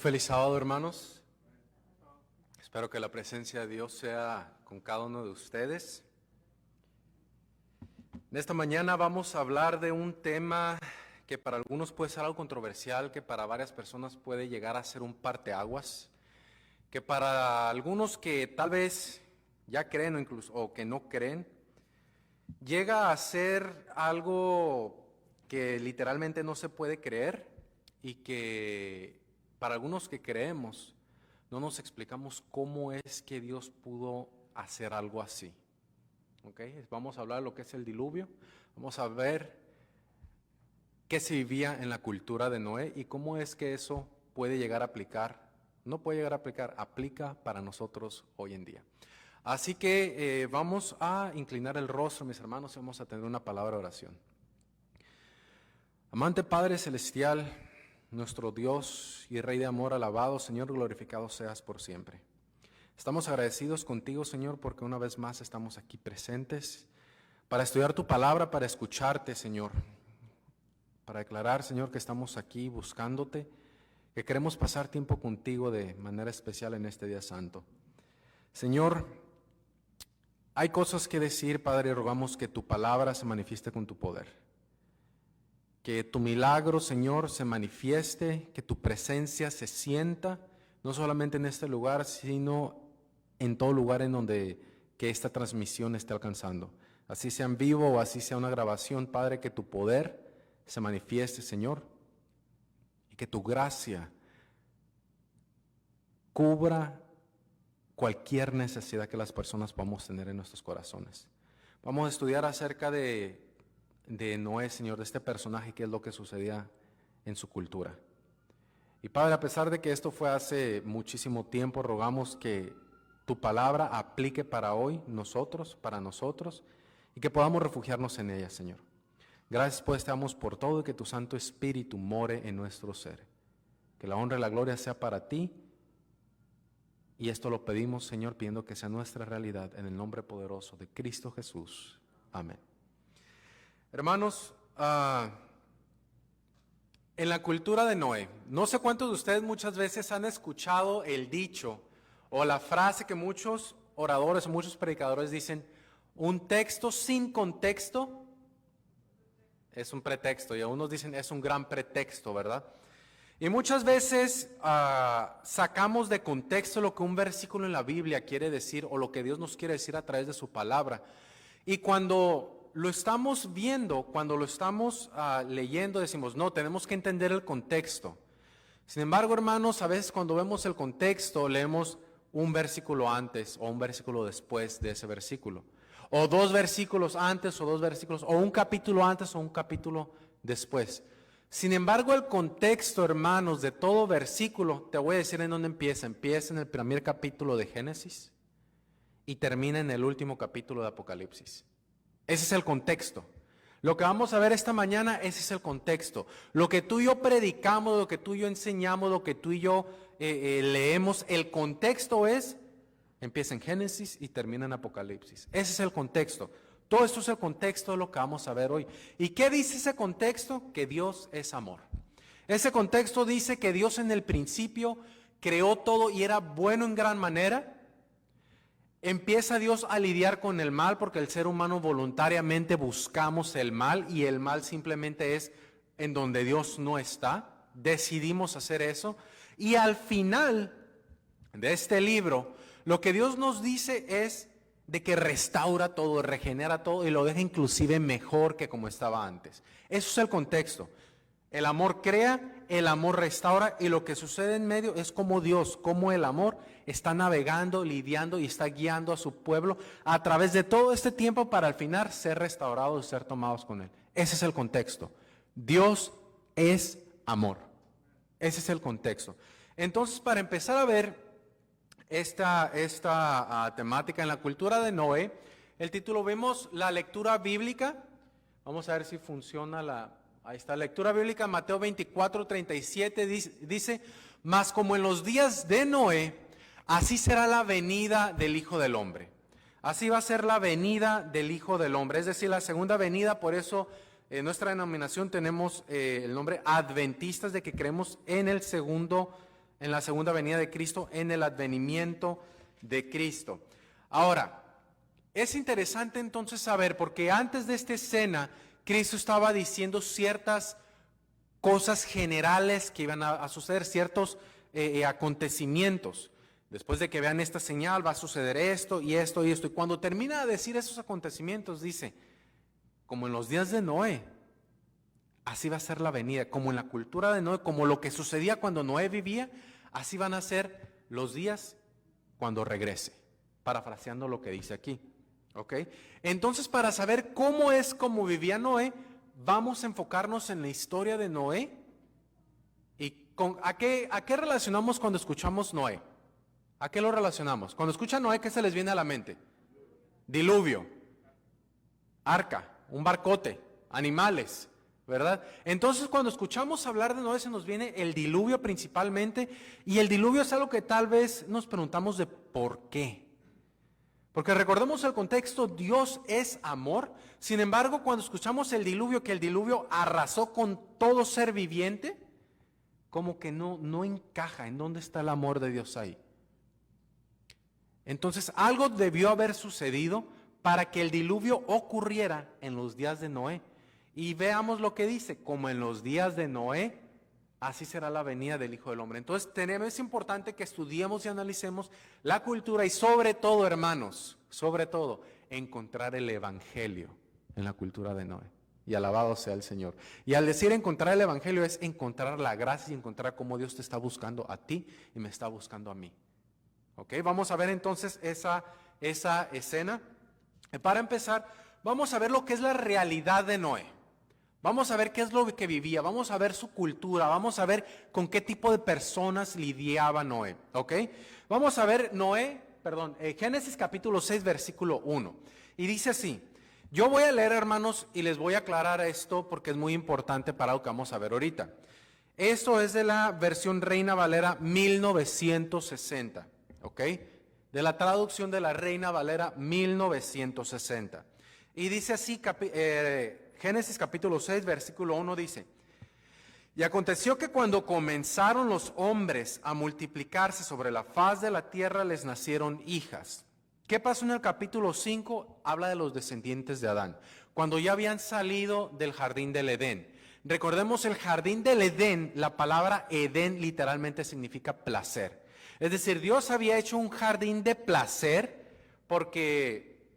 Feliz sábado, hermanos. Espero que la presencia de Dios sea con cada uno de ustedes. En esta mañana vamos a hablar de un tema que para algunos puede ser algo controversial, que para varias personas puede llegar a ser un parteaguas, que para algunos que tal vez ya creen o incluso o que no creen, llega a ser algo que literalmente no se puede creer y que para algunos que creemos no nos explicamos cómo es que Dios pudo hacer algo así. ¿Okay? Vamos a hablar de lo que es el diluvio, vamos a ver qué se vivía en la cultura de Noé y cómo es que eso puede llegar a aplicar, no puede llegar a aplicar, aplica para nosotros hoy en día. Así que vamos a inclinar el rostro, mis hermanos, y vamos a tener una palabra de oración. Amante Padre Celestial, nuestro Dios y Rey de amor, alabado, Señor, glorificado seas por siempre. Estamos agradecidos contigo, Señor, porque una vez más estamos aquí presentes para estudiar tu palabra, para escucharte, Señor, para declarar, Señor, que estamos aquí buscándote, que queremos pasar tiempo contigo de manera especial en este día santo. Señor, hay cosas que decir, Padre, y rogamos que tu palabra se manifieste con tu poder. Que tu milagro, Señor, se manifieste, que tu presencia se sienta, no solamente en este lugar, sino en todo lugar en donde que esta transmisión esté alcanzando. Así sea en vivo o así sea una grabación, Padre, que tu poder se manifieste, Señor, y que tu gracia cubra cualquier necesidad que las personas podamos tener en nuestros corazones. Vamos a estudiar acerca de Noé, Señor, de este personaje, qué es lo que sucedía en su cultura. Y Padre, a pesar de que esto fue hace muchísimo tiempo, rogamos que tu palabra aplique para hoy, para nosotros, y que podamos refugiarnos en ella, Señor. Gracias pues te damos por todo y que tu Santo Espíritu more en nuestro ser. Que la honra y la gloria sea para ti, y esto lo pedimos, Señor, pidiendo que sea nuestra realidad en el nombre poderoso de Cristo Jesús. Amén. Hermanos, en la cultura de Noé, no sé cuántos de ustedes muchas veces han escuchado el dicho o la frase que muchos oradores o muchos predicadores dicen: un texto sin contexto es un pretexto, y algunos dicen es un gran pretexto, ¿verdad? Y muchas veces sacamos de contexto lo que un versículo en la Biblia quiere decir o lo que Dios nos quiere decir a través de su palabra. Y cuando lo estamos viendo, cuando lo estamos leyendo, decimos, no, tenemos que entender el contexto. Sin embargo, hermanos, a veces cuando vemos el contexto, leemos un versículo antes o un versículo después de ese versículo. O dos versículos antes o dos versículos, o un capítulo antes o un capítulo después. Sin embargo, el contexto, hermanos, de todo versículo, te voy a decir en dónde empieza. Empieza en el primer capítulo de Génesis y termina en el último capítulo de Apocalipsis. Ese es el contexto. Lo que vamos a ver esta mañana, ese es el contexto. Lo que tú y yo predicamos, lo que tú y yo enseñamos, lo que tú y yo leemos, el contexto empieza en Génesis y termina en Apocalipsis. Ese es el contexto. Todo esto es el contexto de lo que vamos a ver hoy. ¿Y qué dice ese contexto? Que Dios es amor. Ese contexto dice que Dios en el principio creó todo y era bueno en gran manera. Empieza Dios a lidiar con el mal porque el ser humano voluntariamente buscamos el mal y el mal simplemente es en donde Dios no está. Decidimos hacer eso. Y al final de este libro, lo que Dios nos dice es de que restaura todo, regenera todo y lo deja inclusive mejor que como estaba antes. Eso es el contexto. El amor crea, el amor restaura y lo que sucede en medio es como Dios, como el amor está navegando, lidiando y está guiando a su pueblo a través de todo este tiempo para al final ser restaurados y ser tomados con Él. Ese es el contexto. Dios es amor. Ese es el contexto. Entonces, para empezar a ver esta temática en la cultura de Noé, el título, vemos la lectura bíblica. Vamos a ver si funciona ahí está, lectura bíblica, Mateo 24:37 dice, mas como en los días de Noé, así será la venida del Hijo del Hombre. Así va a ser la venida del Hijo del Hombre, es decir, la segunda venida. Por eso en nuestra denominación tenemos el nombre adventistas, de que creemos en el segundo en la segunda venida de Cristo, en el advenimiento de Cristo. Ahora, es interesante entonces saber, porque antes de esta escena, Cristo estaba diciendo ciertas cosas generales que iban a suceder, ciertos acontecimientos. Después de que vean esta señal, va a suceder esto y esto y esto. Y cuando termina de decir esos acontecimientos, dice, como en los días de Noé, así va a ser la venida. Como en la cultura de Noé, como lo que sucedía cuando Noé vivía, así van a ser los días cuando regrese. Parafraseando lo que dice aquí. ¿Ok? Entonces, para saber cómo es como vivía Noé, vamos a enfocarnos en la historia de Noé. ¿Y a qué relacionamos cuando escuchamos Noé? ¿A qué lo relacionamos? Cuando escuchan Noé, ¿qué se les viene a la mente? Diluvio, arca, un barcote, animales, ¿verdad? Entonces, cuando escuchamos hablar de Noé, se nos viene el diluvio principalmente, y el diluvio es algo que tal vez nos preguntamos de por qué. Porque recordemos el contexto, Dios es amor. Sin embargo, cuando escuchamos el diluvio, que el diluvio arrasó con todo ser viviente, como que no encaja en dónde está el amor de Dios ahí. Entonces, algo debió haber sucedido para que el diluvio ocurriera en los días de Noé. Y veamos lo que dice, como en los días de Noé, así será la venida del Hijo del Hombre. Entonces, es importante que estudiemos y analicemos la cultura y sobre todo, hermanos, sobre todo, encontrar el Evangelio en la cultura de Noé. Y alabado sea el Señor. Y al decir encontrar el Evangelio es encontrar la gracia y encontrar cómo Dios te está buscando a ti y me está buscando a mí. ¿Ok? Vamos a ver entonces esa escena. Para empezar, vamos a ver lo que es la realidad de Noé. Vamos a ver qué es lo que vivía, vamos a ver su cultura, vamos a ver con qué tipo de personas lidiaba Noé. ¿Ok? Vamos a ver Génesis capítulo 6, versículo 1. Y dice así, yo voy a leer, hermanos, y les voy a aclarar esto porque es muy importante para lo que vamos a ver ahorita. Esto es de la versión Reina Valera 1960. ¿Ok? De la traducción de la Reina Valera 1960. Y dice así, Génesis capítulo 6, versículo 1 dice, y aconteció que cuando comenzaron los hombres a multiplicarse sobre la faz de la tierra, les nacieron hijas. ¿Qué pasó en el capítulo 5? Habla de los descendientes de Adán, cuando ya habían salido del jardín del Edén. Recordemos el jardín del Edén, la palabra Edén literalmente significa placer. Es decir, Dios había hecho un jardín de placer porque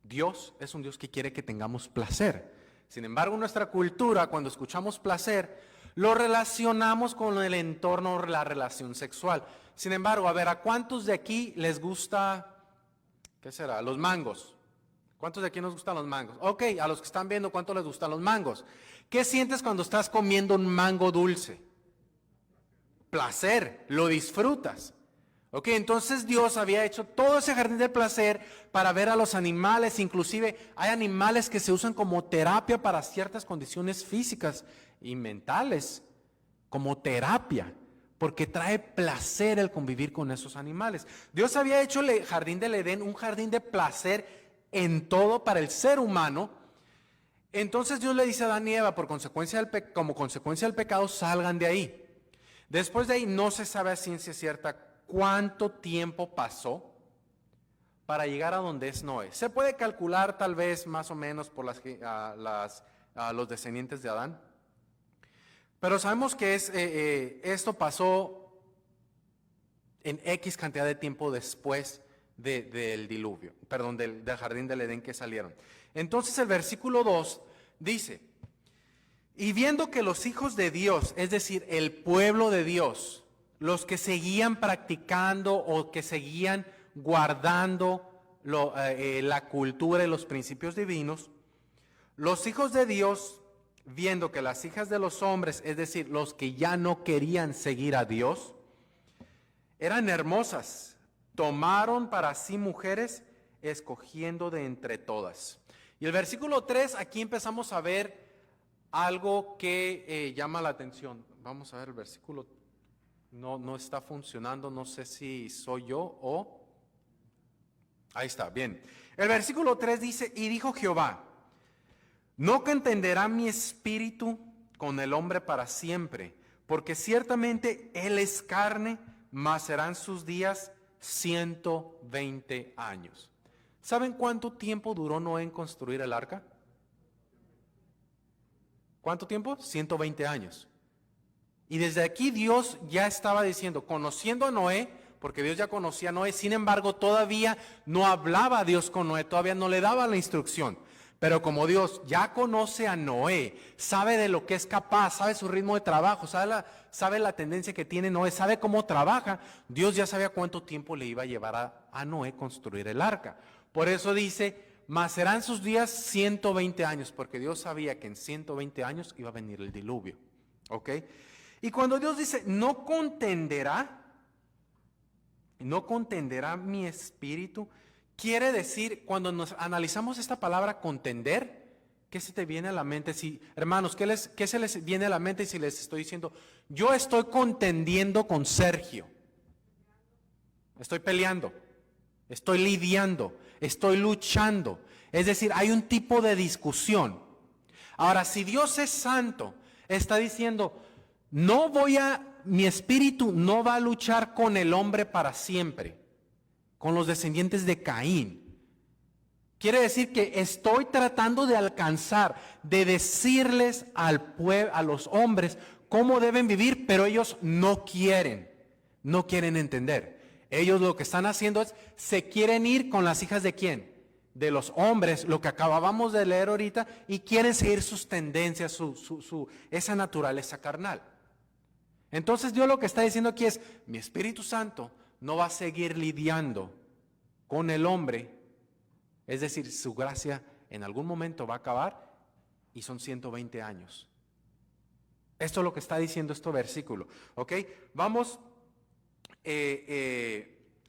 Dios es un Dios que quiere que tengamos placer. Sin embargo, nuestra cultura, cuando escuchamos placer, lo relacionamos con el entorno, la relación sexual. Sin embargo, a ver, ¿a cuántos de aquí les gusta, qué será, los mangos? ¿Cuántos de aquí nos gustan los mangos? Ok, a los que están viendo, ¿cuántos les gustan los mangos? ¿Qué sientes cuando estás comiendo un mango dulce? Placer, lo disfrutas. Ok, entonces Dios había hecho todo ese jardín de placer para ver a los animales, inclusive hay animales que se usan como terapia para ciertas condiciones físicas y mentales, como terapia, porque trae placer el convivir con esos animales. Dios había hecho el jardín del Edén un jardín de placer en todo para el ser humano. Entonces Dios le dice a Adán y Eva, como consecuencia del pecado, salgan de ahí. Después de ahí no se sabe a ciencia cierta cuánto tiempo pasó para llegar a donde es Noé. Se puede calcular tal vez más o menos por los descendientes de Adán. Pero sabemos que esto pasó en X cantidad de tiempo después del diluvio, perdón, del jardín del Edén que salieron. Entonces el versículo 2 dice, y viendo que los hijos de Dios, es decir, el pueblo de Dios, los que seguían practicando o que seguían guardando la cultura y los principios divinos, los hijos de Dios, viendo que las hijas de los hombres, es decir, los que ya no querían seguir a Dios, eran hermosas, tomaron para sí mujeres, escogiendo de entre todas. Y el versículo 3, aquí empezamos a ver algo que llama la atención. Vamos a ver el versículo. No está funcionando, no sé si soy yo o... Ahí está, bien. El versículo 3 dice, y dijo Jehová, no contenderá mi espíritu con el hombre para siempre, porque ciertamente Él es carne, mas serán sus días 120 años. ¿Saben cuánto tiempo duró Noé en construir el arca? ¿Cuánto tiempo? 120 años. Y desde aquí Dios ya estaba diciendo, conociendo a Noé, porque Dios ya conocía a Noé, sin embargo todavía no hablaba Dios con Noé, todavía no le daba la instrucción. Pero como Dios ya conoce a Noé, sabe de lo que es capaz, sabe su ritmo de trabajo, sabe la tendencia que tiene Noé, sabe cómo trabaja, Dios ya sabía cuánto tiempo le iba a llevar a Noé construir el arca. Por eso dice, mas serán sus días 120 años, porque Dios sabía que en 120 años iba a venir el diluvio. ¿Ok? Y cuando Dios dice, no contenderá mi espíritu, quiere decir, cuando nos analizamos esta palabra contender, ¿qué se te viene a la mente? Si, hermanos, ¿qué se les viene a la mente si les estoy diciendo, yo estoy contendiendo con Sergio? Estoy peleando, estoy lidiando, estoy luchando. Es decir, hay un tipo de discusión. Ahora, si Dios es santo, está diciendo, mi espíritu no va a luchar con el hombre para siempre, con los descendientes de Caín. Quiere decir que estoy tratando de alcanzar, de decirles a los hombres cómo deben vivir, pero ellos no quieren entender. Ellos lo que están haciendo es, se quieren ir con las hijas de ¿quién? De los hombres, lo que acabábamos de leer ahorita, y quieren seguir sus tendencias, esa naturaleza carnal. Entonces Dios lo que está diciendo aquí es, mi Espíritu Santo no va a seguir lidiando con el hombre, es decir, su gracia en algún momento va a acabar y son 120 años. Esto es lo que está diciendo este versículo, ¿ok? Vamos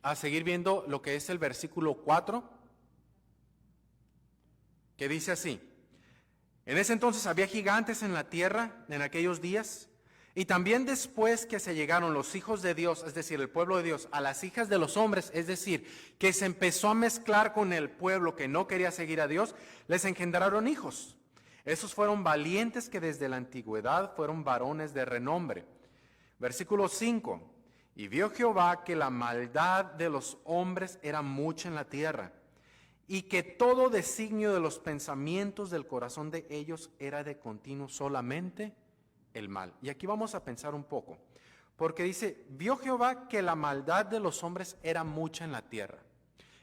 a seguir viendo lo que es el versículo 4, que dice así, en ese entonces había gigantes en la tierra en aquellos días, y también después que se llegaron los hijos de Dios, es decir, el pueblo de Dios, a las hijas de los hombres, es decir, que se empezó a mezclar con el pueblo que no quería seguir a Dios, les engendraron hijos. Esos fueron valientes que desde la antigüedad fueron varones de renombre. Versículo 5, y vio Jehová que la maldad de los hombres era mucha en la tierra, y que todo designio de los pensamientos del corazón de ellos era de continuo solamente el mal. Y aquí vamos a pensar un poco, porque dice, vio Jehová que la maldad de los hombres era mucha en la tierra.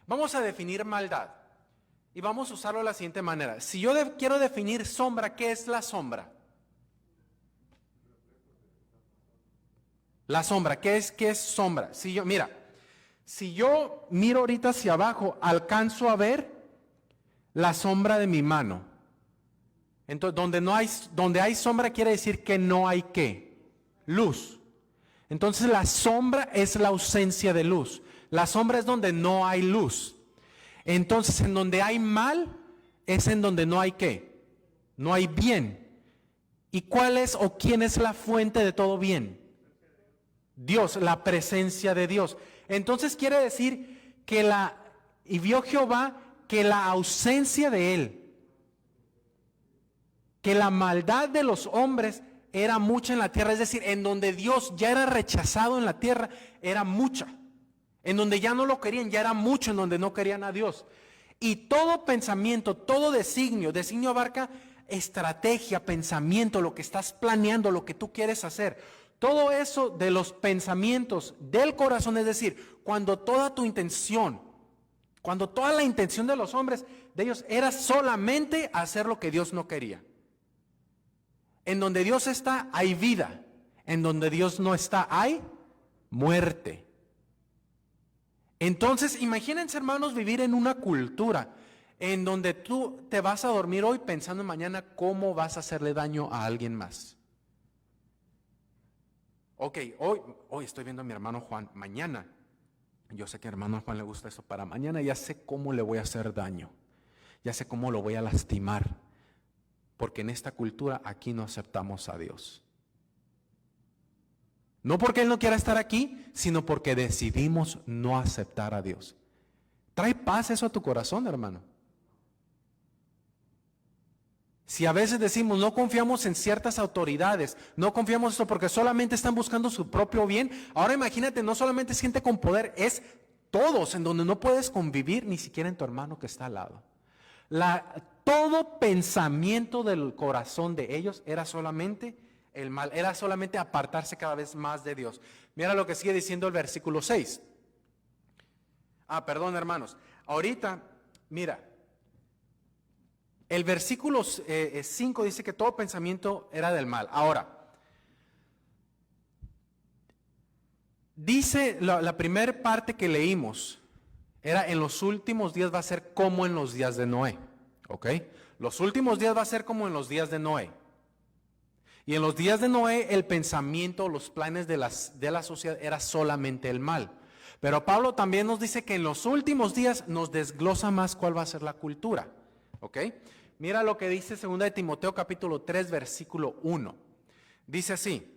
Vamos a definir maldad y vamos a usarlo de la siguiente manera. Si yo quiero definir sombra, ¿qué es la sombra? La sombra, ¿qué es sombra? Si yo miro ahorita hacia abajo, alcanzo a ver la sombra de mi mano. Entonces, donde hay sombra quiere decir que no hay ¿qué? Luz. Entonces la sombra es la ausencia de luz. La sombra es donde no hay luz. Entonces en donde hay mal es en donde no hay ¿qué? No hay bien. ¿Y cuál es o quién es la fuente de todo bien? Dios, la presencia de Dios. Entonces quiere decir que y vio Jehová que la ausencia de Él, que la maldad de los hombres era mucha en la tierra, es decir, en donde Dios ya era rechazado en la tierra, era mucha. En donde ya no lo querían, ya era mucho en donde no querían a Dios. Y todo pensamiento, todo designio abarca estrategia, pensamiento, lo que estás planeando, lo que tú quieres hacer. Todo eso de los pensamientos del corazón, es decir, cuando toda la intención de los hombres, de ellos, era solamente hacer lo que Dios no quería. En donde Dios está, hay vida. En donde Dios no está, hay muerte. Entonces, imagínense, hermanos, vivir en una cultura en donde tú te vas a dormir hoy pensando en mañana cómo vas a hacerle daño a alguien más. Ok, hoy estoy viendo a mi hermano Juan. Mañana, yo sé que a mi hermano Juan le gusta eso. Para mañana ya sé cómo le voy a hacer daño. Ya sé cómo lo voy a lastimar. Porque en esta cultura aquí no aceptamos a Dios. No porque Él no quiera estar aquí, sino porque decidimos no aceptar a Dios. ¿Trae paz eso a tu corazón, hermano? Si a veces decimos no confiamos en ciertas autoridades, no confiamos en esto porque solamente están buscando su propio bien, ahora imagínate, no solamente es gente con poder, es todos en donde no puedes convivir ni siquiera en tu hermano que está al lado. Todo pensamiento del corazón de ellos era solamente el mal, era solamente apartarse cada vez más de Dios. Mira lo que sigue diciendo el versículo 6. Perdón, hermanos. Ahorita, mira, el versículo 5 dice que todo pensamiento era del mal. Ahora, dice la primera parte que leímos, era en los últimos días va a ser como en los días de Noé. ¿Ok? Los últimos días va a ser como en los días de Noé. Y en los días de Noé el pensamiento, los planes de la sociedad era solamente el mal. Pero Pablo también nos dice que en los últimos días nos desglosa más cuál va a ser la cultura. ¿Ok? Mira lo que dice 2 de Timoteo capítulo 3 versículo 1. Dice así: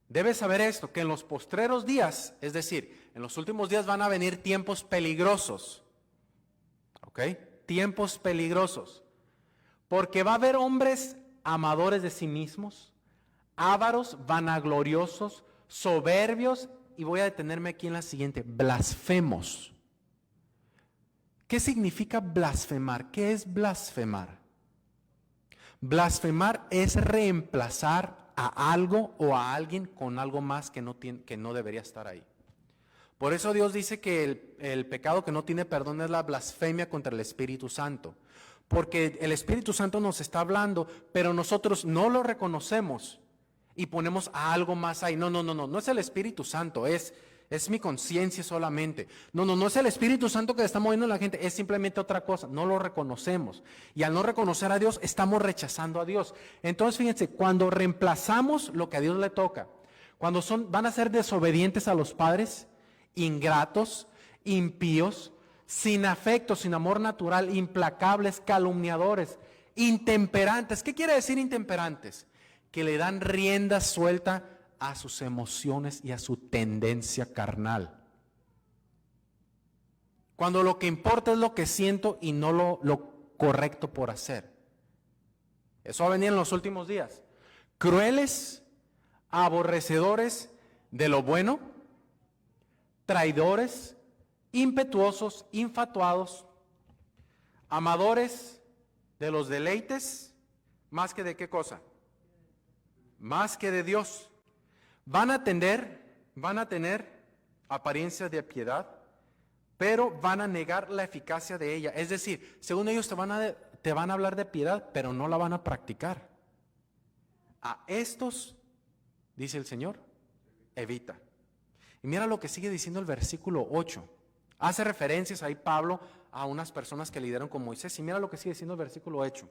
debes saber esto, que en los postreros días, es decir, en los últimos días van a venir tiempos peligrosos. ¿Ok? Tiempos peligrosos. Porque va a haber hombres amadores de sí mismos, ávaros, vanagloriosos, soberbios, y voy a detenerme aquí en la siguiente, blasfemos. ¿Qué significa blasfemar? ¿Qué es blasfemar? Blasfemar es reemplazar a algo o a alguien con algo más que no debería estar ahí. Por eso Dios dice que el pecado que no tiene perdón es la blasfemia contra el Espíritu Santo. Porque el Espíritu Santo nos está hablando, pero nosotros no lo reconocemos y ponemos a algo más ahí. No es el Espíritu Santo, es mi conciencia solamente. No es el Espíritu Santo que está moviendo a la gente, es simplemente otra cosa. No lo reconocemos. Y al no reconocer a Dios, estamos rechazando a Dios. Entonces, fíjense, cuando reemplazamos lo que a Dios le toca, cuando van a ser desobedientes a los padres, ingratos, impíos, sin afecto, sin amor natural, implacables, calumniadores, intemperantes. ¿Qué quiere decir intemperantes? Que le dan rienda suelta a sus emociones y a su tendencia carnal. Cuando lo que importa es lo que siento y no lo correcto por hacer. Eso va a venir en los últimos días. Crueles, aborrecedores de lo bueno, traidores, impetuosos, infatuados, amadores de los deleites, más que de qué cosa, más que de Dios. Van a tener apariencia de piedad, pero van a negar la eficacia de ella. Es decir, según ellos te van a hablar de piedad, pero no la van a practicar. A estos, dice el Señor, evita. Y mira lo que sigue diciendo el versículo 8. Hace referencias ahí Pablo a unas personas que lideran con Moisés. Y mira lo que sigue diciendo el versículo 8.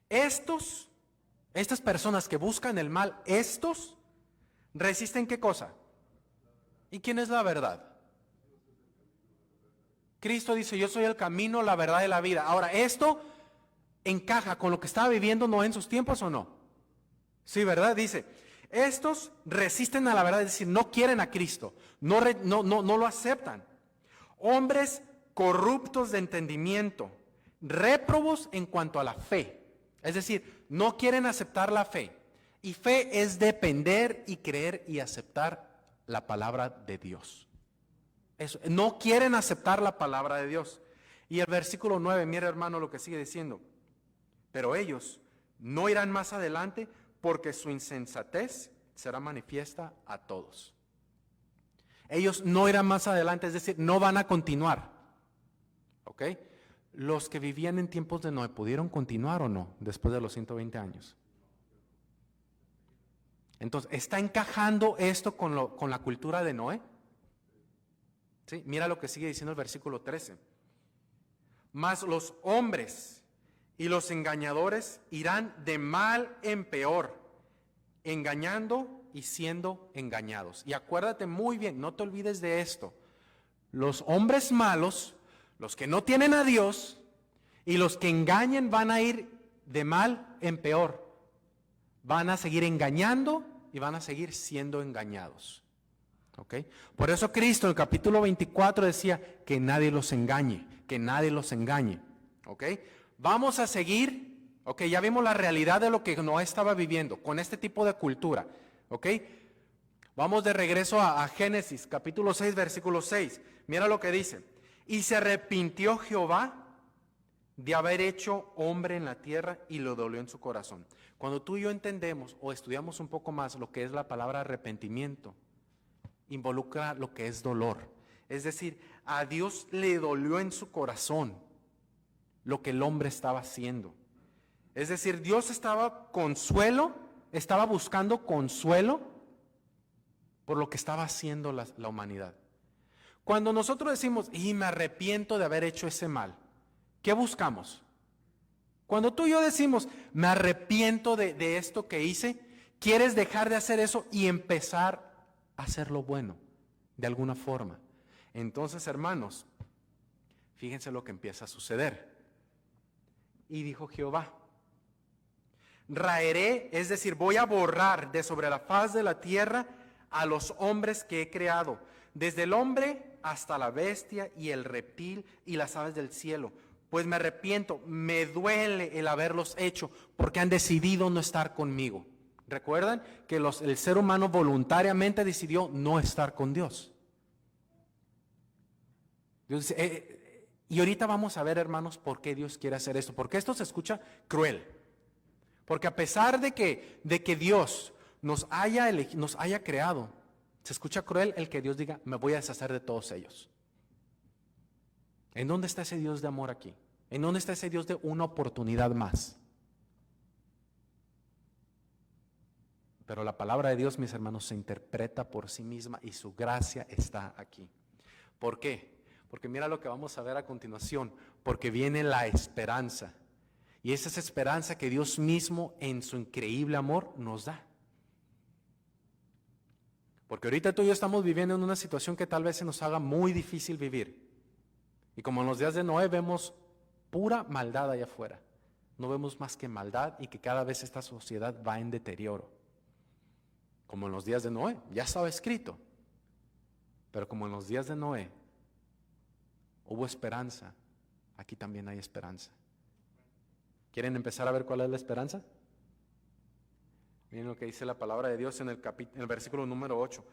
Estas personas que buscan el mal, estos resisten ¿qué cosa? ¿Y quién es la verdad? Cristo dice, yo soy el camino, la verdad y la vida. Ahora, ¿esto encaja con lo que estaba viviendo Noé en sus tiempos o no? Sí, ¿verdad? Dice, estos resisten a la verdad, es decir, no quieren a Cristo, no lo aceptan. Hombres corruptos de entendimiento, réprobos en cuanto a la fe. Es decir, no quieren aceptar la fe. Y fe es depender y creer y aceptar la palabra de Dios. No quieren aceptar la palabra de Dios. Y el versículo 9, mira hermano lo que sigue diciendo. Pero ellos no irán más adelante porque su insensatez será manifiesta a todos. Ellos no irán más adelante, es decir, no van a continuar. ¿Ok? Los que vivían en tiempos de Noé, ¿pudieron continuar o no después de los 120 años? Entonces, ¿está encajando esto con la cultura de Noé? ¿Sí? Mira lo que sigue diciendo el versículo 13. Mas los hombres y los engañadores irán de mal en peor, engañando y siendo engañados. Y acuérdate muy bien, no te olvides de esto. Los hombres malos, los que no tienen a Dios y los que engañen van a ir de mal en peor. Van a seguir engañando y van a seguir siendo engañados. ¿Ok? Por eso Cristo en el capítulo 24 decía que nadie los engañe, que nadie los engañe. ¿Ok? Vamos a seguir Ok, ya vimos la realidad de lo que Noé estaba viviendo con este tipo de cultura. Ok, vamos de regreso a Génesis, capítulo 6, versículo 6. Mira lo que dice. Y se arrepintió Jehová de haber hecho hombre en la tierra y lo dolió en su corazón. Cuando tú y yo entendemos o estudiamos un poco más lo que es la palabra arrepentimiento, involucra lo que es dolor. Es decir, a Dios le dolió en su corazón lo que el hombre estaba haciendo. Es decir, Dios estaba buscando consuelo por lo que estaba haciendo la humanidad. Cuando nosotros decimos, y me arrepiento de haber hecho ese mal, ¿qué buscamos? Cuando tú y yo decimos, me arrepiento de esto que hice, quieres dejar de hacer eso y empezar a hacer lo bueno, de alguna forma. Entonces, hermanos, fíjense lo que empieza a suceder. Y dijo Jehová, raeré, es decir, voy a borrar de sobre la faz de la tierra a los hombres que he creado, desde el hombre hasta la bestia y el reptil y las aves del cielo. Pues me arrepiento, me duele el haberlos hecho, porque han decidido no estar conmigo. ¿Recuerdan que el ser humano voluntariamente decidió no estar con Dios? Dios dice, y ahorita vamos a ver, hermanos, por qué Dios quiere hacer esto. Porque esto se escucha cruel. Porque a pesar de que Dios nos haya creado, se escucha cruel el que Dios diga, me voy a deshacer de todos ellos. ¿En dónde está ese Dios de amor aquí? ¿En dónde está ese Dios de una oportunidad más? Pero la palabra de Dios, mis hermanos, se interpreta por sí misma y su gracia está aquí. ¿Por qué? Porque mira lo que vamos a ver a continuación. Porque viene la esperanza. Y esa es esperanza que Dios mismo en su increíble amor nos da. Porque ahorita tú y yo estamos viviendo en una situación que tal vez se nos haga muy difícil vivir. Y como en los días de Noé vemos pura maldad allá afuera. No vemos más que maldad y que cada vez esta sociedad va en deterioro. Como en los días de Noé, ya estaba escrito. Pero como en los días de Noé hubo esperanza, aquí también hay esperanza. ¿Quieren empezar a ver cuál es la esperanza? Miren lo que dice la palabra de Dios en el versículo número 8.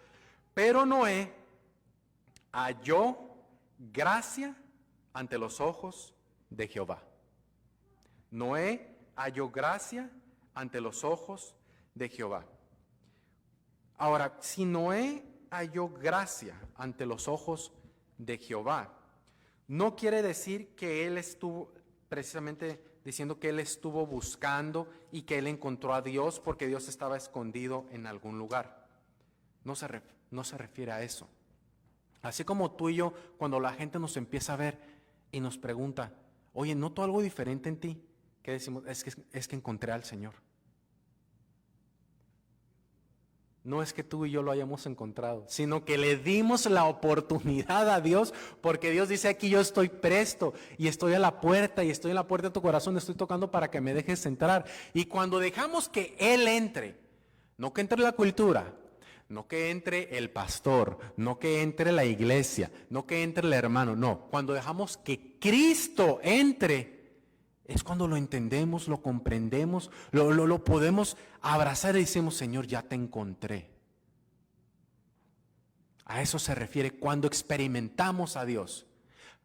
Pero Noé halló gracia ante los ojos de Jehová. Noé halló gracia ante los ojos de Jehová. Ahora, si Noé halló gracia ante los ojos de Jehová, no quiere decir que él estuvo precisamente diciendo que él estuvo buscando y que él encontró a Dios porque Dios estaba escondido en algún lugar. No se refiere a eso. Así como tú y yo, cuando la gente nos empieza a ver y nos pregunta, oye, ¿noto algo diferente en ti? ¿Qué decimos? Es que encontré al Señor. No es que tú y yo lo hayamos encontrado, sino que le dimos la oportunidad a Dios, porque Dios dice aquí, yo estoy presto y estoy a la puerta y estoy en la puerta de tu corazón, estoy tocando para que me dejes entrar. Y cuando dejamos que Él entre, no que entre la cultura, no que entre el pastor, no que entre la iglesia, no que entre el hermano, no. Cuando dejamos que Cristo entre, es cuando lo entendemos, lo comprendemos, lo podemos abrazar y decimos, Señor, ya te encontré. A eso se refiere cuando experimentamos a Dios.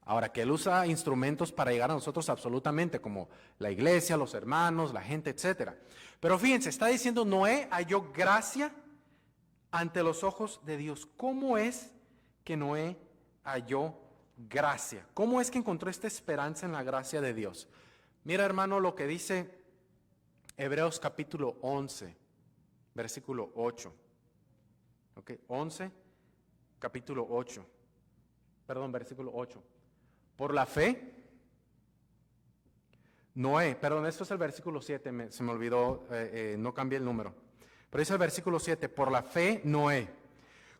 Ahora, que Él usa instrumentos para llegar a nosotros absolutamente, como la iglesia, los hermanos, la gente, etc. Pero fíjense, está diciendo, Noé halló gracia ante los ojos de Dios. ¿Cómo es que Noé halló gracia? ¿Cómo es que encontró esta esperanza en la gracia de Dios? Mira, hermano, lo que dice Hebreos capítulo 11, versículo 8. Ok, 11, capítulo 8. Perdón, versículo 8. Por la fe, Noé, perdón, esto es el versículo 7, se me olvidó, no cambié el número. Pero dice el versículo 7, por la fe, Noé,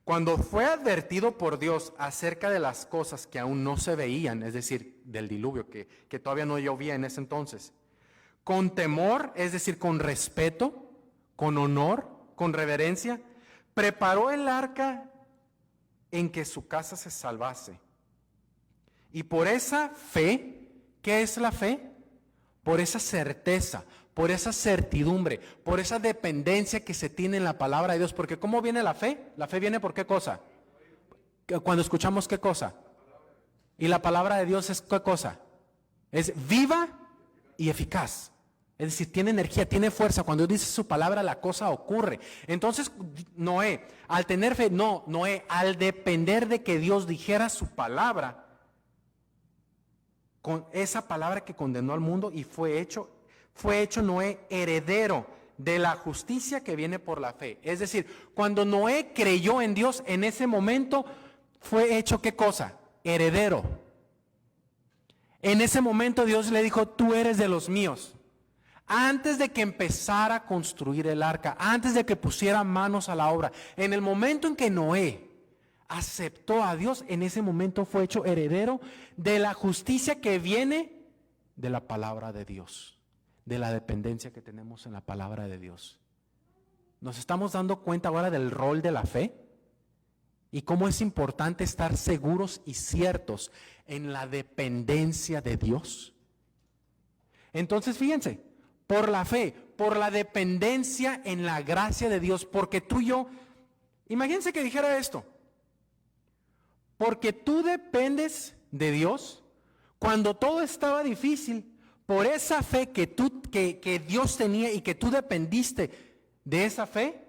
cuando fue advertido por Dios acerca de las cosas que aún no se veían, es decir, del diluvio, que todavía no llovía en ese entonces, con temor, es decir, con respeto, con honor, con reverencia, preparó el arca en que su casa se salvase. Y por esa fe, ¿qué es la fe? por esa certeza, por esa certidumbre, por esa dependencia que se tiene en la palabra de Dios. Porque ¿cómo viene la fe? La fe viene por ¿qué cosa? Cuando escuchamos ¿qué cosa? Y la palabra de Dios es ¿qué cosa? Es viva y eficaz. Es decir, tiene energía, tiene fuerza. Cuando Dios dice su palabra, la cosa ocurre. Entonces, Noé, al tener fe, Noé, al depender de que Dios dijera su palabra, con esa palabra que condenó al mundo y fue hecho Noé heredero de la justicia que viene por la fe. Es decir, cuando Noé creyó en Dios, en ese momento fue hecho ¿qué cosa? Heredero. En ese momento Dios le dijo, tú eres de los míos. Antes de que empezara a construir el arca, antes de que pusiera manos a la obra, en el momento en que Noé aceptó a Dios, en ese momento fue hecho heredero de la justicia que viene de la palabra de Dios, de la dependencia que tenemos en la palabra de Dios. ¿Nos estamos dando cuenta ahora del rol de la fe? Y cómo es importante estar seguros y ciertos en la dependencia de Dios. Entonces, fíjense, por la fe, por la dependencia en la gracia de Dios, porque tú y yo, imagínense que dijera esto, porque tú dependes de Dios, cuando todo estaba difícil, por esa fe que Dios tenía y que tú dependiste de esa fe,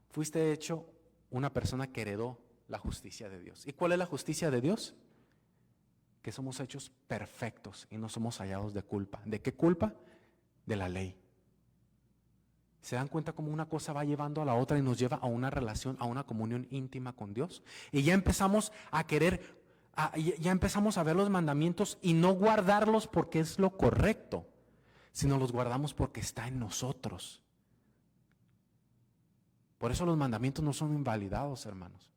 fuiste hecho una persona que heredó la justicia de Dios. ¿Y cuál es la justicia de Dios? Que somos hechos perfectos y no somos hallados de culpa. ¿De qué culpa? De la ley. ¿Se dan cuenta cómo una cosa va llevando a la otra y nos lleva a una relación, a una comunión íntima con Dios? Y ya empezamos a querer, ya empezamos a ver los mandamientos y no guardarlos porque es lo correcto, sino los guardamos porque está en nosotros. Por eso los mandamientos no son invalidados, hermanos.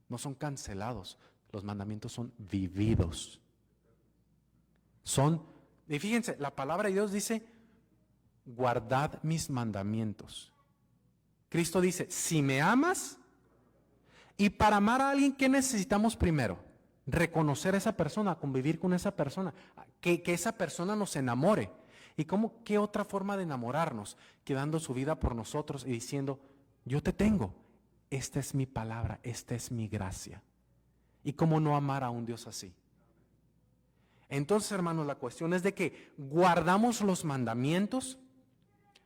No son cancelados. Los mandamientos son vividos. Y fíjense, la palabra de Dios dice, guardad mis mandamientos. Cristo dice, si me amas, y para amar a alguien, ¿qué necesitamos primero? Reconocer a esa persona, convivir con esa persona, que esa persona nos enamore. ¿Y qué otra forma de enamorarnos? Que dando su vida por nosotros y diciendo, yo te tengo, esta es mi palabra, esta es mi gracia. ¿Y cómo no amar a un Dios así? Entonces, hermanos, la cuestión es de que guardamos los mandamientos.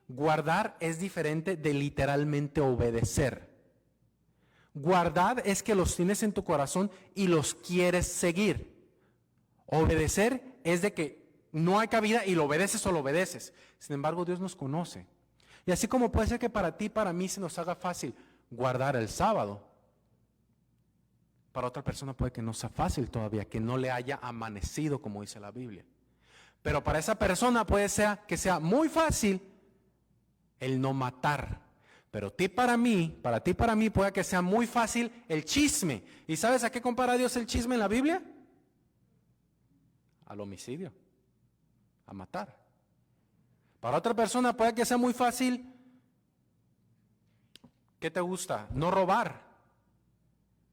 Guardar es diferente de literalmente obedecer. Guardar es que los tienes en tu corazón y los quieres seguir. Obedecer es de que no hay cabida y lo obedeces o lo obedeces. Sin embargo, Dios nos conoce. Y así como puede ser que para ti y para mí se nos haga fácil guardar el sábado, para otra persona puede que no sea fácil todavía, que no le haya amanecido, como dice la Biblia. Pero para esa persona puede ser que sea muy fácil el no matar. Pero para ti y para mí puede que sea muy fácil el chisme. ¿Y sabes a qué compara Dios el chisme en la Biblia? Al homicidio, a matar. Para otra persona puede que sea muy fácil, ¿qué te gusta? No robar.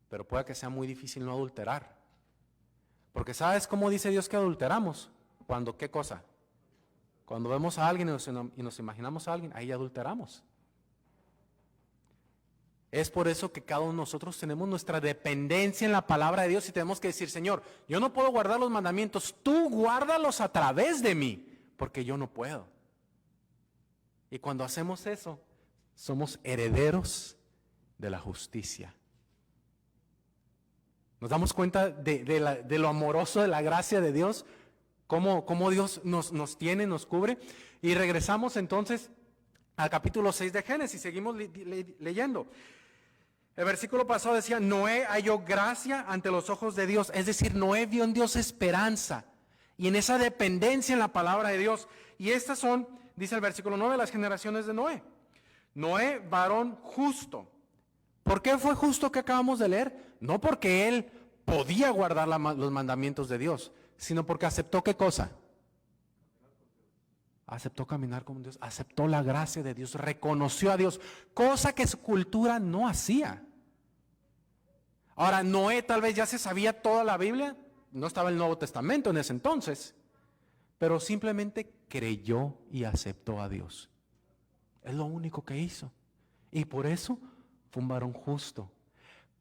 Pero puede que sea muy difícil no adulterar. Porque ¿sabes cómo dice Dios que adulteramos? Cuando, ¿qué cosa? Cuando vemos a alguien y nos imaginamos a alguien, ahí adulteramos. Es por eso que cada uno de nosotros tenemos nuestra dependencia en la palabra de Dios y tenemos que decir, Señor, yo no puedo guardar los mandamientos, tú guárdalos a través de mí, porque yo no puedo. Y cuando hacemos eso, somos herederos de la justicia. Nos damos cuenta de lo amoroso de la gracia de Dios, cómo Dios nos tiene, nos cubre. Y regresamos entonces al capítulo 6 de Génesis, seguimos leyendo. El versículo pasado decía, Noé halló gracia ante los ojos de Dios. Es decir, Noé vio en Dios esperanza y en esa dependencia en la palabra de Dios. Y estas son, dice el versículo 9, las generaciones de Noé. Noé, varón justo. ¿Por qué fue justo que acabamos de leer? No porque él podía guardar los mandamientos de Dios, sino porque aceptó ¿qué cosa? Aceptó caminar con Dios, aceptó la gracia de Dios, reconoció a Dios, cosa que su cultura no hacía. Ahora, Noé tal vez ya se sabía toda la Biblia, no estaba el Nuevo Testamento en ese entonces, pero simplemente creyó y aceptó a Dios. Es lo único que hizo. Y por eso fue un varón justo.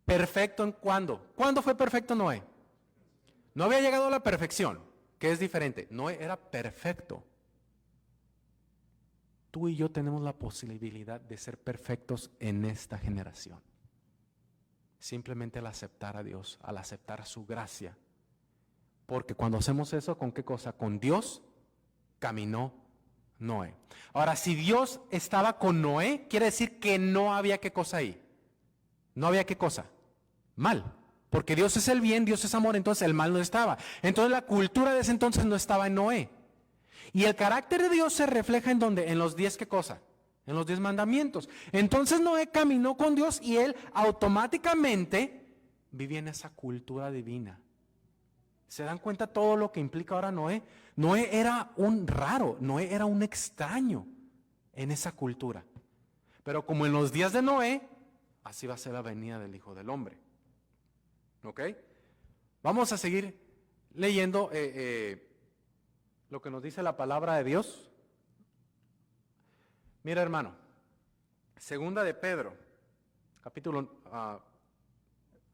¿Perfecto en cuándo? ¿Cuándo fue perfecto Noé? No había llegado a la perfección, que es diferente. Noé era perfecto. Tú y yo tenemos la posibilidad de ser perfectos en esta generación. Simplemente al aceptar a Dios, al aceptar su gracia. Porque cuando hacemos eso, ¿con qué cosa? Con Dios caminó Noé. Ahora, si Dios estaba con Noé, quiere decir que no había qué cosa ahí. No había qué cosa. Mal. Porque Dios es el bien, Dios es amor, entonces el mal no estaba. Entonces la cultura de ese entonces no estaba en Noé. Y el carácter de Dios se refleja en ¿dónde? En los 10, ¿qué cosa? En los 10 mandamientos. Entonces Noé caminó con Dios y él automáticamente vivía en esa cultura divina. ¿Se dan cuenta todo lo que implica ahora Noé? Noé era un raro, Noé era un extraño en esa cultura. Pero como en los días de Noé, así va a ser la venida del Hijo del Hombre. ¿Ok? Vamos a seguir leyendo lo que nos dice la palabra de Dios. Mira, hermano, segunda de Pedro, capítulo,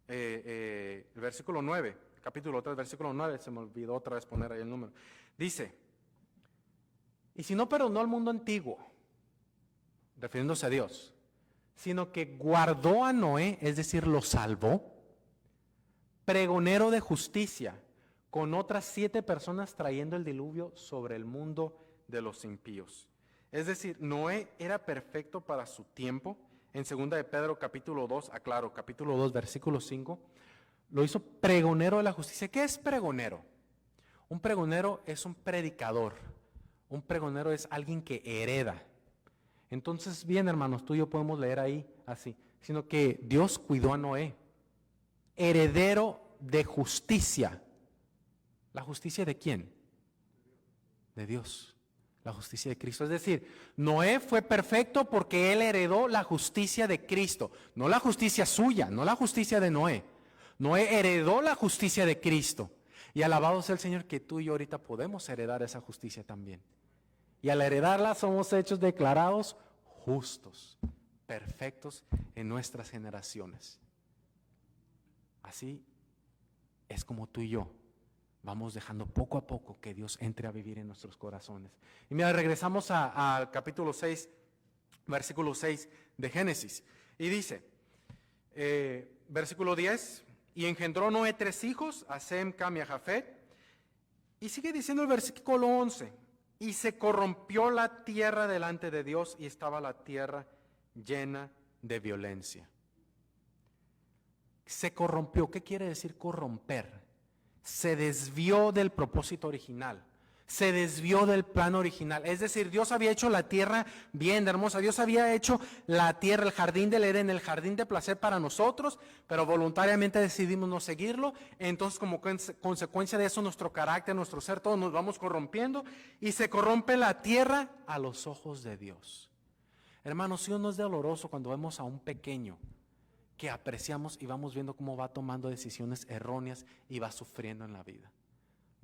el versículo 9, capítulo 3, versículo 9, se me olvidó otra vez poner ahí el número. Dice, y si no perdonó al mundo antiguo, refiriéndose a Dios, sino que guardó a Noé, es decir, lo salvó, pregonero de justicia, con otras 7 personas trayendo el diluvio sobre el mundo de los impíos. Es decir, Noé era perfecto para su tiempo. En 2 de Pedro capítulo 2, aclaro, capítulo 2, versículo 5, lo hizo pregonero de la justicia. ¿Qué es pregonero? Un pregonero es un predicador. Un pregonero es alguien que hereda. Entonces, bien, hermanos, tú y yo podemos leer ahí así, sino que Dios cuidó a Noé, heredero de justicia. ¿La justicia de quién? De Dios. La justicia de Cristo. Es decir, Noé fue perfecto porque él heredó la justicia de Cristo. No la justicia suya, no la justicia de Noé. Noé heredó la justicia de Cristo. Y alabado sea el Señor que tú y yo ahorita podemos heredar esa justicia también. Y al heredarla somos hechos declarados justos, perfectos en nuestras generaciones. Así es como tú y yo vamos dejando poco a poco que Dios entre a vivir en nuestros corazones. Y mira, regresamos al capítulo 6, versículo 6 de Génesis. Y dice, versículo 10, y engendró Noé 3 hijos, a Sem, Cam y a Jafet. Y sigue diciendo el versículo 11, y se corrompió la tierra delante de Dios y estaba la tierra llena de violencia. Se corrompió. ¿Qué quiere decir corromper? Se desvió del propósito original, se desvió del plan original. Es decir, Dios había hecho la tierra bien hermosa, Dios había hecho la tierra, el jardín del Edén, el jardín de placer para nosotros, pero voluntariamente decidimos no seguirlo. Entonces, como consecuencia de eso, nuestro carácter, nuestro ser, todos nos vamos corrompiendo y se corrompe la tierra a los ojos de Dios. Hermanos, ¿sí o no es doloroso cuando vemos a un pequeño que apreciamos y vamos viendo cómo va tomando decisiones erróneas y va sufriendo en la vida?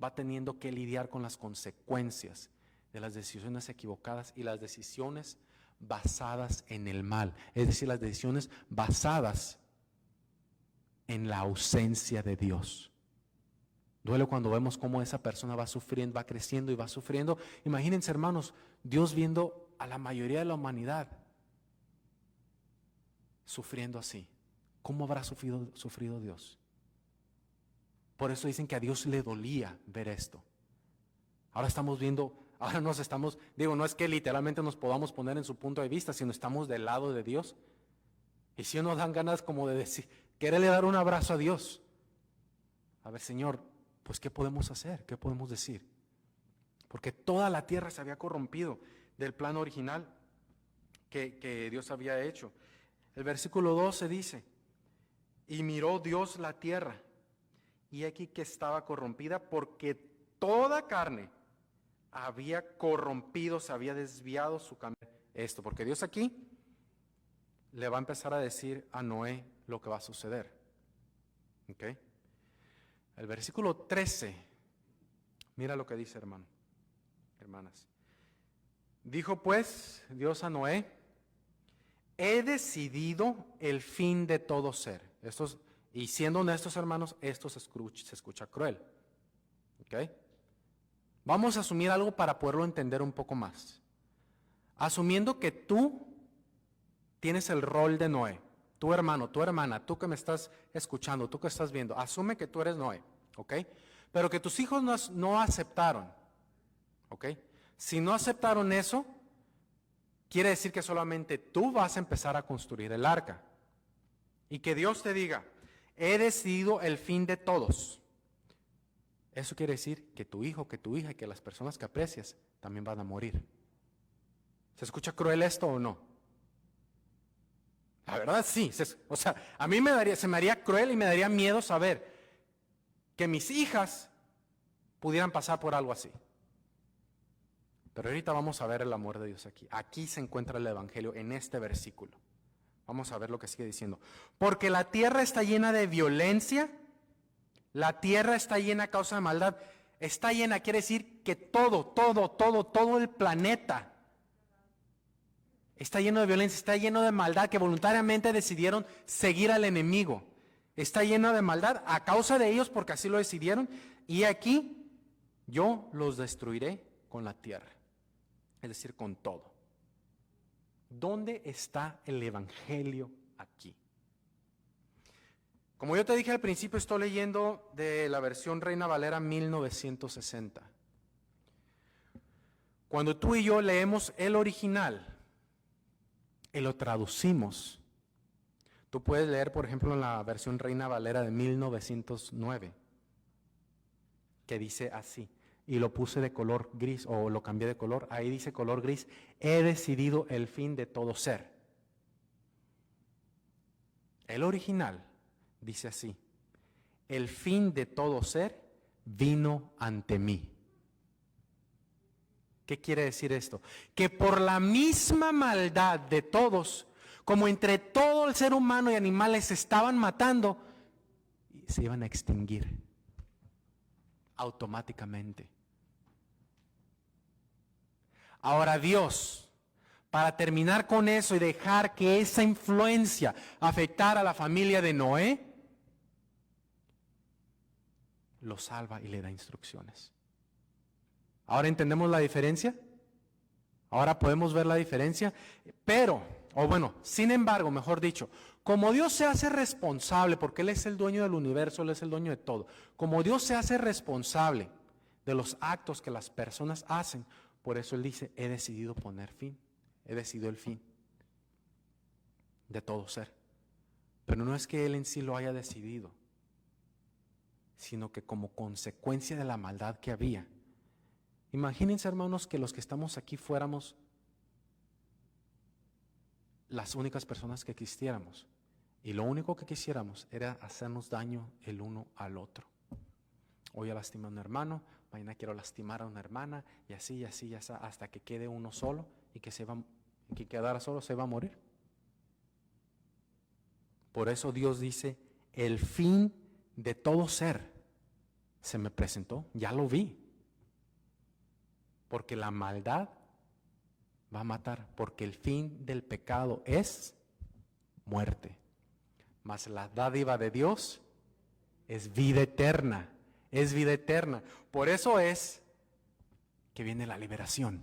Va teniendo que lidiar con las consecuencias de las decisiones equivocadas y las decisiones basadas en el mal. Es decir, las decisiones basadas en la ausencia de Dios. Duele cuando vemos cómo esa persona va sufriendo, va creciendo y va sufriendo. Imagínense, hermanos, Dios viendo a la mayoría de la humanidad sufriendo así. ¿Cómo habrá sufrido Dios? Por eso dicen que a Dios le dolía ver esto. Ahora estamos viendo, ahora nos estamos, digo, no es que literalmente nos podamos poner en su punto de vista, sino estamos del lado de Dios. Y si nos dan ganas como de decir, quererle dar un abrazo a Dios. A ver, Señor, pues ¿qué podemos hacer? ¿Qué podemos decir? Porque toda la tierra se había corrompido del plan original que Dios había hecho. El versículo 12 dice, y miró Dios la tierra, y aquí que estaba corrompida, porque toda carne había corrompido, se había desviado su camino. Esto, porque Dios aquí le va a empezar a decir a Noé lo que va a suceder. ¿Ok? El versículo 13, mira lo que dice, hermano. hermanas. Dijo pues Dios a Noé: he decidido el fin de todo ser. Y siendo honestos, hermanos, esto se escucha cruel. ¿Ok? Vamos a asumir algo para poderlo entender un poco más. Asumiendo que tú tienes el rol de Noé, tu hermano, tu hermana, tú que me estás escuchando, tú que estás viendo, asume que tú eres Noé, ¿ok? Pero que tus hijos no aceptaron, ¿ok? Si no aceptaron eso, quiere decir que solamente tú vas a empezar a construir el arca. Y que Dios te diga: he decidido el fin de todos. Eso quiere decir que tu hijo, que tu hija y que las personas que aprecias también van a morir. ¿Se escucha cruel esto o no? La verdad sí. O sea, a mí se me haría cruel y me daría miedo saber que mis hijas pudieran pasar por algo así. Pero ahorita vamos a ver el amor de Dios aquí. Aquí se encuentra el Evangelio en este versículo. Vamos a ver lo que sigue diciendo. Porque la tierra está llena de violencia, la tierra está llena a causa de maldad. Está llena quiere decir que todo el planeta está lleno de violencia, está lleno de maldad, que voluntariamente decidieron seguir al enemigo. Está lleno de maldad a causa de ellos porque así lo decidieron. Y aquí yo los destruiré con la tierra, es decir, con todo. ¿Dónde está el Evangelio aquí? Como yo te dije al principio, estoy leyendo de la versión Reina Valera 1960. Cuando tú y yo leemos el original y lo traducimos, tú puedes leer, por ejemplo, en la versión Reina Valera de 1909, que dice así, y lo puse de color gris, o lo cambié de color, ahí dice color gris: he decidido el fin de todo ser. El original dice así: el fin de todo ser vino ante mí. ¿Qué quiere decir esto? Que por la misma maldad de todos, como entre todo el ser humano y animales se estaban matando, se iban a extinguir automáticamente. Ahora Dios, para terminar con eso y dejar que esa influencia afectara a la familia de Noé, lo salva y le da instrucciones. ¿Ahora entendemos la diferencia? ¿Ahora podemos ver la diferencia? Sin embargo, mejor dicho, como Dios se hace responsable, porque Él es el dueño del universo, Él es el dueño de todo, como Dios se hace responsable de los actos que las personas hacen, por eso Él dice: he decidido poner fin, he decidido el fin de todo ser. Pero no es que Él en sí lo haya decidido, sino que como consecuencia de la maldad que había. Imagínense, hermanos, que los que estamos aquí fuéramos las únicas personas que existiéramos y lo único que quisiéramos era hacernos daño el uno al otro. Hoy ya lastimé a un hermano, mañana quiero lastimar a una hermana, y así, hasta que quede uno solo, y que quedara solo se va a morir. Por eso Dios dice: el fin de todo ser se me presentó, ya lo vi. Porque la maldad va a matar, porque el fin del pecado es muerte. Mas la dádiva de Dios es vida eterna, es vida eterna. Por eso es que viene la liberación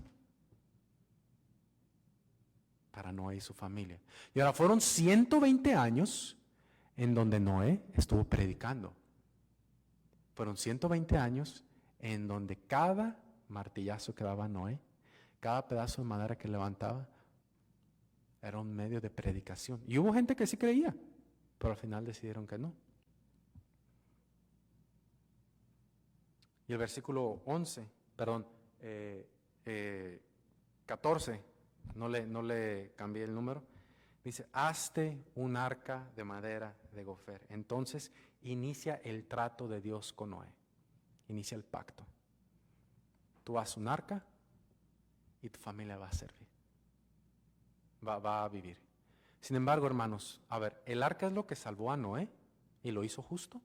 para Noé y su familia. Y ahora fueron 120 años en donde Noé estuvo predicando. Fueron 120 años en donde cada martillazo que daba Noé, cada pedazo de madera que levantaba, era un medio de predicación. Y hubo gente que sí creía, pero al final decidieron que no. Y el versículo 14, no le cambié el número, dice: hazte un arca de madera de gofer. Entonces inicia el trato de Dios con Noé, inicia el pacto. Tú haz un arca y tu familia va a servir, va a vivir. Sin embargo, hermanos, a ver, ¿el arca es lo que salvó a Noé y lo hizo justo?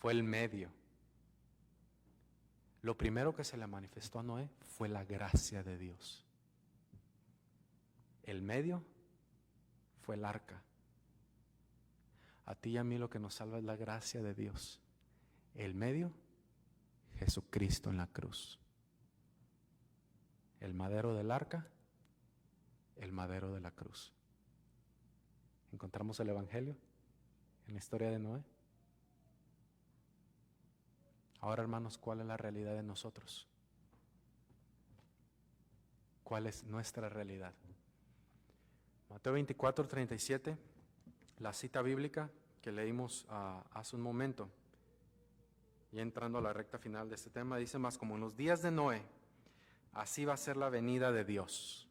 Fue el medio. lo primero que se le manifestó a Noé fue la gracia de Dios. El medio fue el arca. A ti y a mí lo que nos salva es la gracia de Dios. El medio, Jesucristo en la cruz. El madero del arca, el madero de la cruz. ¿Encontramos el Evangelio en la historia de Noé? Ahora, hermanos, ¿cuál es la realidad de nosotros? ¿Cuál es nuestra realidad? Mateo 24:37, la cita bíblica que leímos hace un momento, y entrando a la recta final de este tema, dice más: como en los días de Noé, así va a ser la venida de Dios.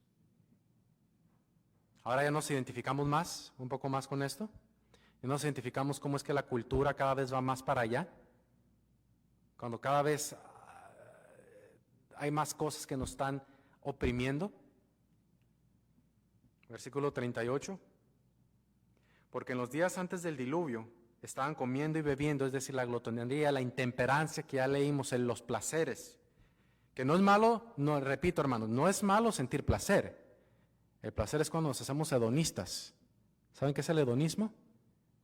Ahora ya nos identificamos más, un poco más con esto. Ya nos identificamos cómo es que la cultura cada vez va más para allá. Cuando cada vez hay más cosas que nos están oprimiendo. Versículo 38. Porque en los días antes del diluvio estaban comiendo y bebiendo, es decir, la glotonería, la intemperancia que ya leímos, en los placeres. Que no es malo, no, repito, hermanos, no es malo sentir placer. El placer es cuando nos hacemos hedonistas. ¿Saben qué es el hedonismo?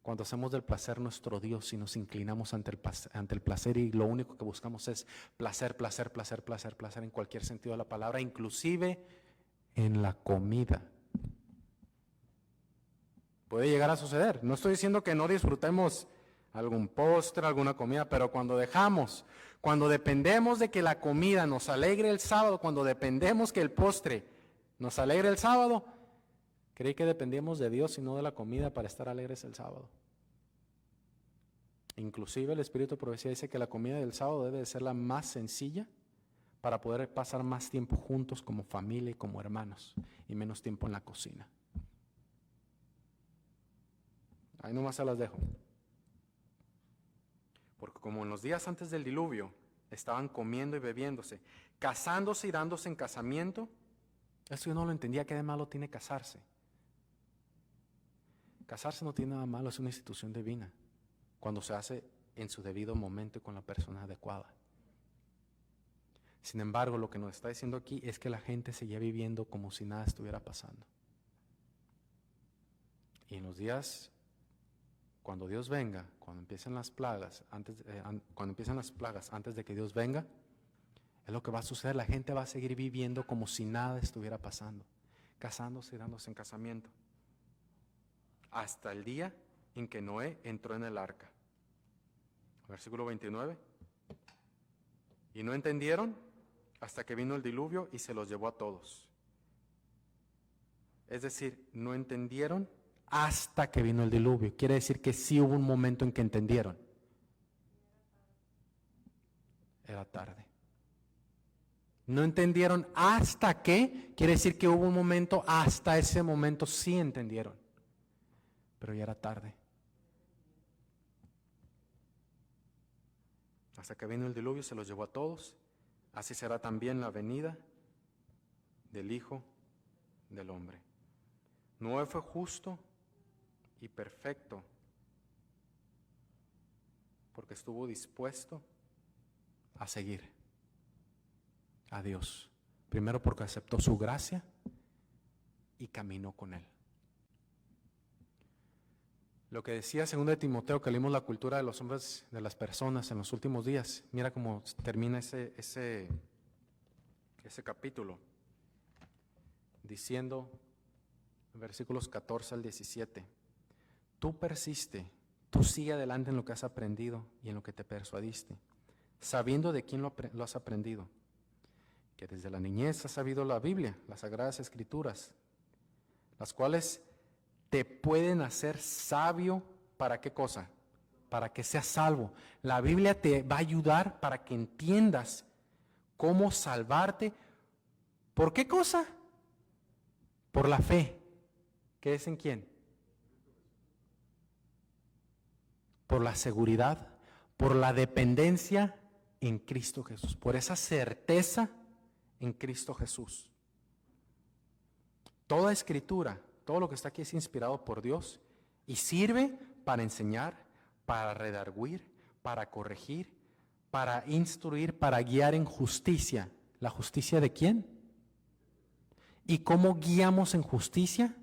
Cuando hacemos del placer nuestro Dios y nos inclinamos ante el placer y lo único que buscamos es placer, placer, placer, placer, placer en cualquier sentido de la palabra, inclusive en la comida. Puede llegar a suceder. No estoy diciendo que no disfrutemos algún postre, alguna comida, pero cuando dependemos de que la comida nos alegre el sábado, cuando dependemos que el postre nos alegre el sábado, creí que dependíamos de Dios y no de la comida para estar alegres el sábado. Inclusive el Espíritu de Profecía dice que la comida del sábado debe de ser la más sencilla para poder pasar más tiempo juntos como familia y como hermanos y menos tiempo en la cocina. Ahí nomás se las dejo. Porque como en los días antes del diluvio estaban comiendo y bebiéndose, casándose y dándose en casamiento, eso yo no lo entendía. ¿Qué de malo tiene casarse? Casarse no tiene nada malo, es una institución divina, cuando se hace en su debido momento y con la persona adecuada. Sin embargo, lo que nos está diciendo aquí es que la gente seguía viviendo como si nada estuviera pasando. Y en los días, cuando Dios venga, cuando empiecen las plagas, antes de que Dios venga, es lo que va a suceder. La gente va a seguir viviendo como si nada estuviera pasando, casándose y dándose en casamiento, hasta el día en que Noé entró en el arca. Versículo 29. Y no entendieron hasta que vino el diluvio y se los llevó a todos. Es decir, no entendieron hasta que vino el diluvio. Quiere decir que sí hubo un momento en que entendieron. Era tarde. No entendieron hasta que, quiere decir que hubo un momento, hasta ese momento sí entendieron. Pero ya era tarde. Hasta que vino el diluvio se los llevó a todos. Así será también la venida del Hijo del Hombre. Noé fue justo y perfecto porque estuvo dispuesto a seguir a Dios. Primero porque aceptó su gracia y caminó con Él. Lo que decía 2 de Timoteo, que leímos la cultura de los hombres, de las personas en los últimos días. Mira cómo termina ese capítulo, diciendo, versículos 14 al 17, tú persiste, tú sigue adelante en lo que has aprendido y en lo que te persuadiste, sabiendo de quién lo has aprendido, que desde la niñez has sabido la Biblia, las Sagradas Escrituras, las cuales te pueden hacer sabio. ¿Para qué cosa? Para que seas salvo. La Biblia te va a ayudar para que entiendas cómo salvarte. ¿Por qué cosa? Por la fe. ¿Qué es en quién? Por la seguridad, por la dependencia en Cristo Jesús, por esa certeza en Cristo Jesús. Toda escritura, todo lo que está aquí es inspirado por Dios y sirve para enseñar, para redarguir, para corregir, para instruir, para guiar en justicia. ¿La justicia de quién? ¿Y cómo guiamos en justicia?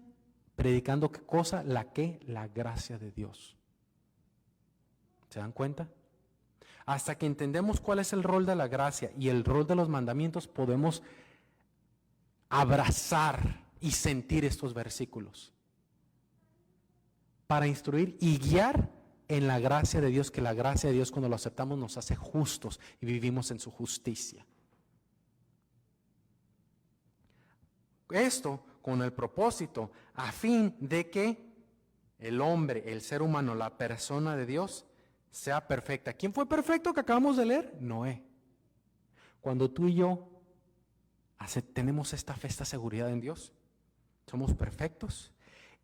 Predicando ¿qué cosa? La gracia de Dios. ¿Se dan cuenta? Hasta que entendemos cuál es el rol de la gracia y el rol de los mandamientos, podemos abrazar y sentir estos versículos para instruir y guiar en la gracia de Dios, que la gracia de Dios, cuando lo aceptamos, nos hace justos y vivimos en su justicia. Esto con el propósito a fin de que el hombre, el ser humano, la persona de Dios sea perfecta. ¿Quién fue perfecto que acabamos de leer? Noé. Cuando tú y yo tenemos esta fe, esta seguridad en Dios, somos perfectos,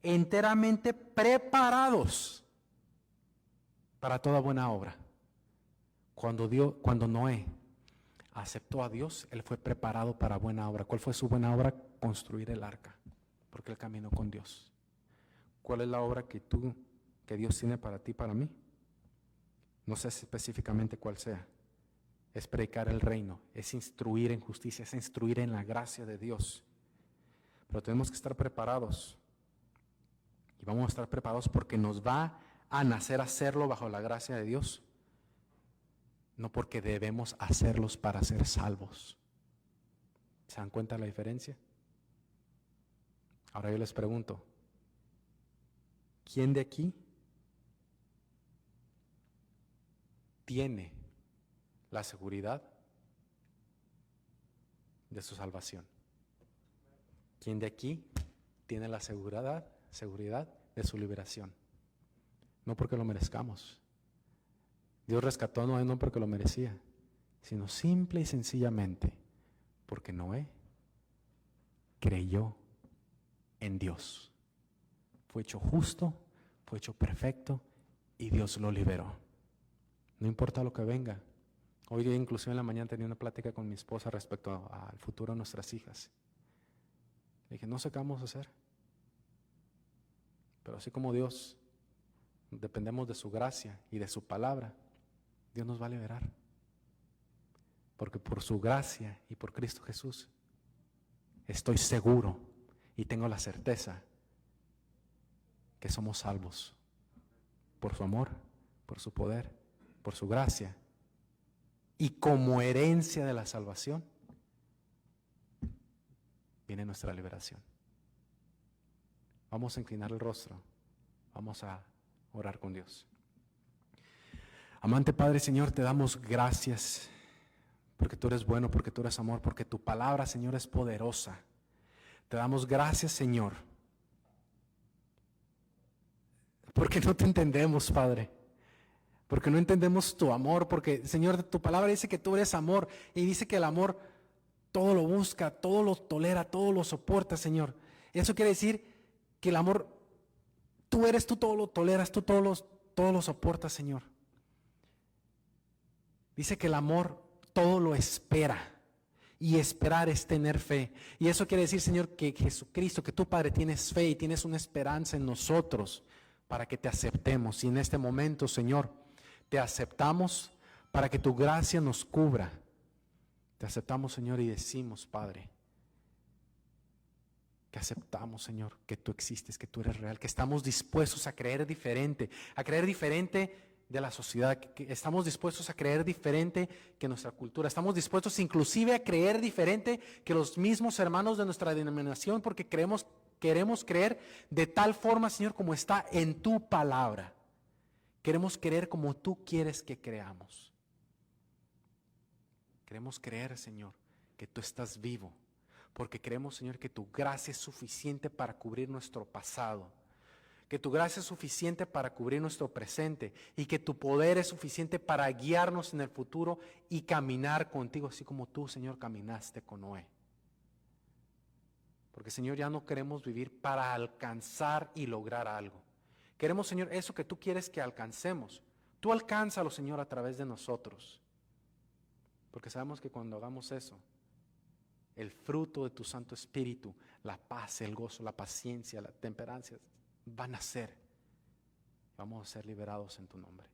enteramente preparados para toda buena obra. Cuando Noé aceptó a Dios, él fue preparado para buena obra. ¿Cuál fue su buena obra? Construir el arca, porque él caminó con Dios. ¿Cuál es la obra que Dios tiene para ti, para mí? No sé específicamente cuál sea. Es predicar el reino, es instruir en justicia, es instruir en la gracia de Dios. Pero tenemos que estar preparados. Y vamos a estar preparados porque nos va a nacer hacerlo bajo la gracia de Dios. No porque debemos hacerlos para ser salvos. ¿Se dan cuenta de la diferencia? Ahora yo les pregunto, ¿quién de aquí tiene la seguridad de su salvación? ¿Quién de aquí tiene la seguridad de su liberación? No porque lo merezcamos. Dios rescató a Noé no porque lo merecía, sino simple y sencillamente porque Noé creyó en Dios. Fue hecho justo, fue hecho perfecto y Dios lo liberó. No importa lo que venga. Hoy día, inclusive en la mañana, tenía una plática con mi esposa respecto al futuro de nuestras hijas. Le dije, no sé qué vamos a hacer. Pero así como Dios, dependemos de su gracia y de su palabra, Dios nos va a liberar. Porque por su gracia y por Cristo Jesús, estoy seguro y tengo la certeza que somos salvos. Por su amor, por su poder, por su gracia. Y como herencia de la salvación, viene nuestra liberación. Vamos a inclinar el rostro. Vamos a orar con Dios. Amante Padre, Señor, te damos gracias porque tú eres bueno, porque tú eres amor, porque tu palabra, Señor, es poderosa. Te damos gracias, Señor, porque no te entendemos, Padre. Porque no entendemos tu amor, porque, Señor, tu palabra dice que tú eres amor y dice que el amor todo lo busca, todo lo tolera, todo lo soporta, Señor. Eso quiere decir que el amor, tú todo lo toleras, tú todo lo soportas, Señor. Dice que el amor todo lo espera. Y esperar es tener fe. Y eso quiere decir, Señor, que Jesucristo, que tú, Padre, tienes fe y tienes una esperanza en nosotros para que te aceptemos. Y en este momento, Señor, te aceptamos para que tu gracia nos cubra. Te aceptamos, Señor, y decimos, Padre, que aceptamos, Señor, que tú existes, que tú eres real, que estamos dispuestos a creer diferente de la sociedad, que estamos dispuestos a creer diferente que nuestra cultura, estamos dispuestos inclusive a creer diferente que los mismos hermanos de nuestra denominación, porque queremos creer de tal forma, Señor, como está en tu palabra. Queremos creer como tú quieres que creamos. Queremos creer, Señor, que tú estás vivo, porque creemos, Señor, que tu gracia es suficiente para cubrir nuestro pasado, que tu gracia es suficiente para cubrir nuestro presente y que tu poder es suficiente para guiarnos en el futuro y caminar contigo, así como tú, Señor, caminaste con Noé. Porque, Señor, ya no queremos vivir para alcanzar y lograr algo. Queremos, Señor, eso que tú quieres que alcancemos. Tú alcánzalo, Señor, a través de nosotros. Porque sabemos que cuando hagamos eso, el fruto de tu Santo Espíritu, la paz, el gozo, la paciencia, la temperancia, van a ser. Vamos a ser liberados en tu nombre.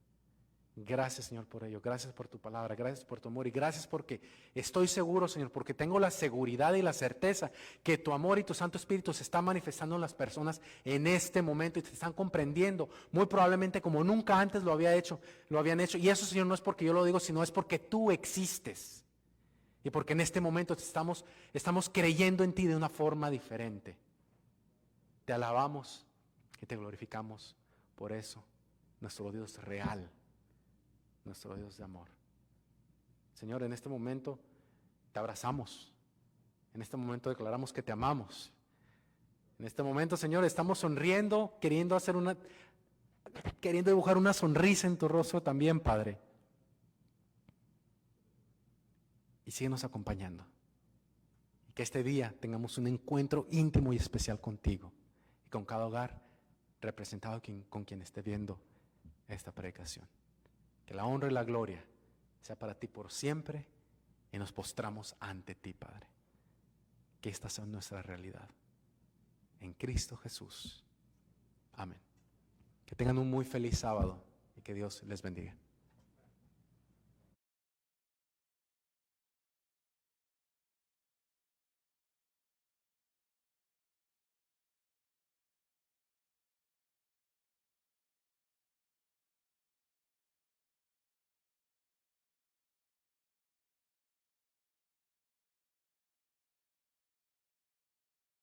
Gracias, Señor, por ello. Gracias por tu palabra. Gracias por tu amor. Y gracias porque estoy seguro, Señor, porque tengo la seguridad y la certeza que tu amor y tu Santo Espíritu se están manifestando en las personas en este momento y te están comprendiendo muy probablemente como nunca antes lo habían hecho. Y eso, Señor, no es porque yo lo digo, sino es porque tú existes. Y porque en este momento estamos creyendo en ti de una forma diferente. Te alabamos y te glorificamos por eso. Nuestro Dios es real. Nuestro Dios de amor. Señor, en este momento te abrazamos. En este momento declaramos que te amamos. En este momento, Señor, estamos sonriendo, queriendo dibujar una sonrisa en tu rostro también, Padre. Y síguenos acompañando. Y que este día tengamos un encuentro íntimo y especial contigo y con cada hogar representado con quien esté viendo esta predicación. Que la honra y la gloria sea para ti por siempre y nos postramos ante ti, Padre. Que esta sea nuestra realidad. En Cristo Jesús. Amén. Que tengan un muy feliz sábado y que Dios les bendiga.